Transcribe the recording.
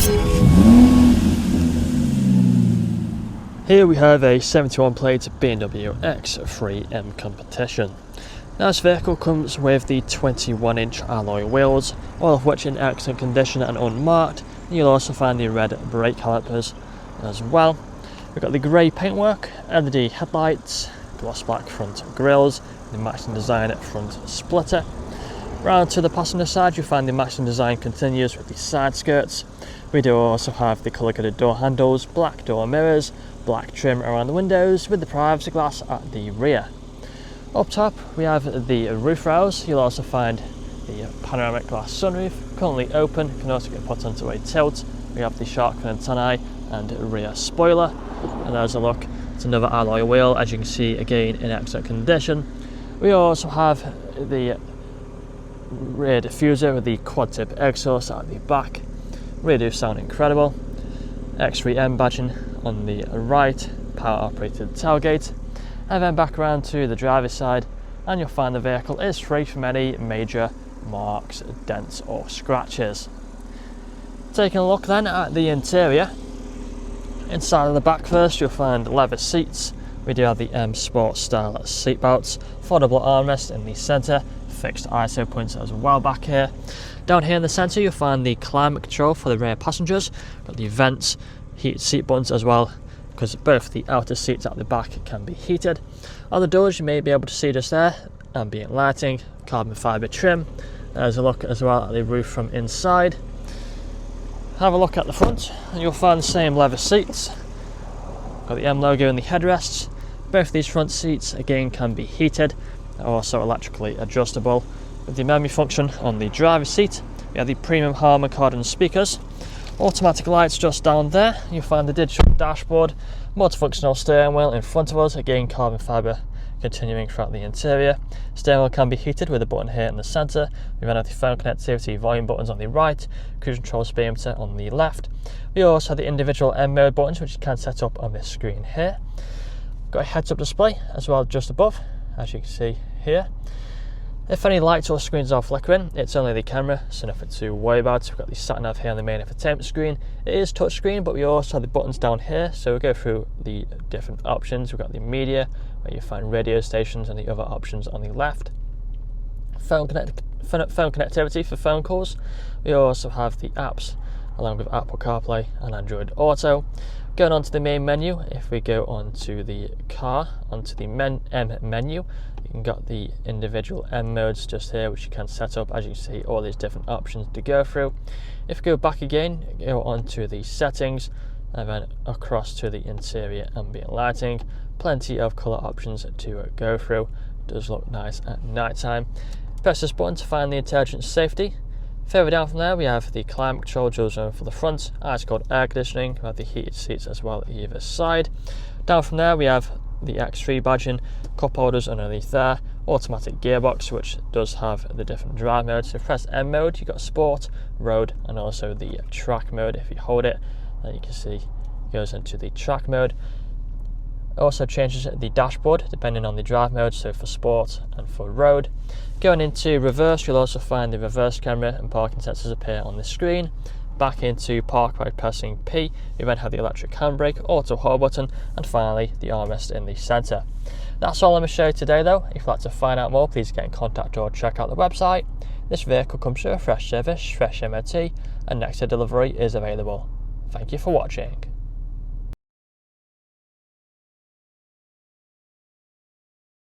Here we have a 71 plate BMW X3M competition. Now this vehicle comes with the 21-inch alloy wheels, all of which in excellent condition and unmarked. You'll also find the red brake calipers as well. We've got the grey paintwork, LED headlights, gloss black front grills, the matching design at front splitter. Round to the passenger side, you'll find the matching design continues with the side skirts. We do also have the colour-coded door handles, black door mirrors, black trim around the windows with the privacy glass at the rear. Up top we have the roof rails. You'll also find the panoramic glass sunroof, currently open, can also get put onto a tilt. We have the shark fin antennae and rear spoiler, and there's a look. It's another alloy wheel, as you can see, again in excellent condition. We also have the rear diffuser with the quad tip exhaust at the back. Really do sound incredible. X3M badging on the right, power operated tailgate, and then back around to the driver's side, and you'll find the vehicle is free from any major marks, dents or scratches. Taking a look then at the interior, inside of the back first you'll find leather seats. We do have the M Sport style seat belts, foldable armrest in the centre, fixed ISO points as well back here. Down here in the centre you'll find the climate control for the rear passengers, got the vents, heated seat buttons as well, because both the outer seats at the back can be heated. On the doors you may be able to see just there, ambient lighting, carbon fibre trim. There's a look as well at the roof from inside. Have a look at the front and you'll find the same leather seats. Got the M logo in the headrests. Both these front seats again can be heated, they're also electrically adjustable. With the memory function on the driver's seat, we have the premium Harman Kardon speakers. Automatic lights just down there. You'll find the digital dashboard, multifunctional steering wheel in front of us, again carbon fibre continuing throughout the interior. Steering wheel can be heated with a button here in the centre. We then have the phone connectivity volume buttons on the right, cruise control speedometer on the left. We also have the individual M mode buttons which you can set up on this screen here. Got a heads-up display as well just above, as you can see here. If any lights or screens are flickering, it's only the camera, so nothing to worry about. We've got the sat nav here on the main infotainment screen. It is touchscreen, but we also have the buttons down here, so we'll go through the different options. We've got the media, where you find radio stations, and the other options on the left. Phone connectivity for phone calls. We also have the apps, along with Apple CarPlay and Android Auto. Going on to the main menu, if we go onto the car, onto the M menu, you can got the individual M modes just here, which you can set up. As you can see, all these different options to go through. If we go back again, go onto the settings, and then across to the interior ambient lighting. Plenty of colour options to go through. Does look nice at night time. Press this button to find the intelligent safety. Further down from there we have the climate control dual zone for the front, ice cold air conditioning. We have the heated seats as well at either side. Down from there we have the X3 badging, cup holders underneath there, automatic gearbox which does have the different drive modes. So press M mode, you've got sport, road, and also the track mode. If you hold it, then you can see it goes into the track mode. Also changes the dashboard depending on the drive mode, so for sport and for road. Going into reverse, you'll also find the reverse camera and parking sensors appear on the screen. Back into park by pressing P, you then have the electric handbrake, auto hold button, and finally the armrest in the centre. That's all I'm going to show you today though. If you'd like to find out more, please get in contact or check out the website. This vehicle comes with a fresh service, fresh MOT, and next day delivery is available. Thank you for watching.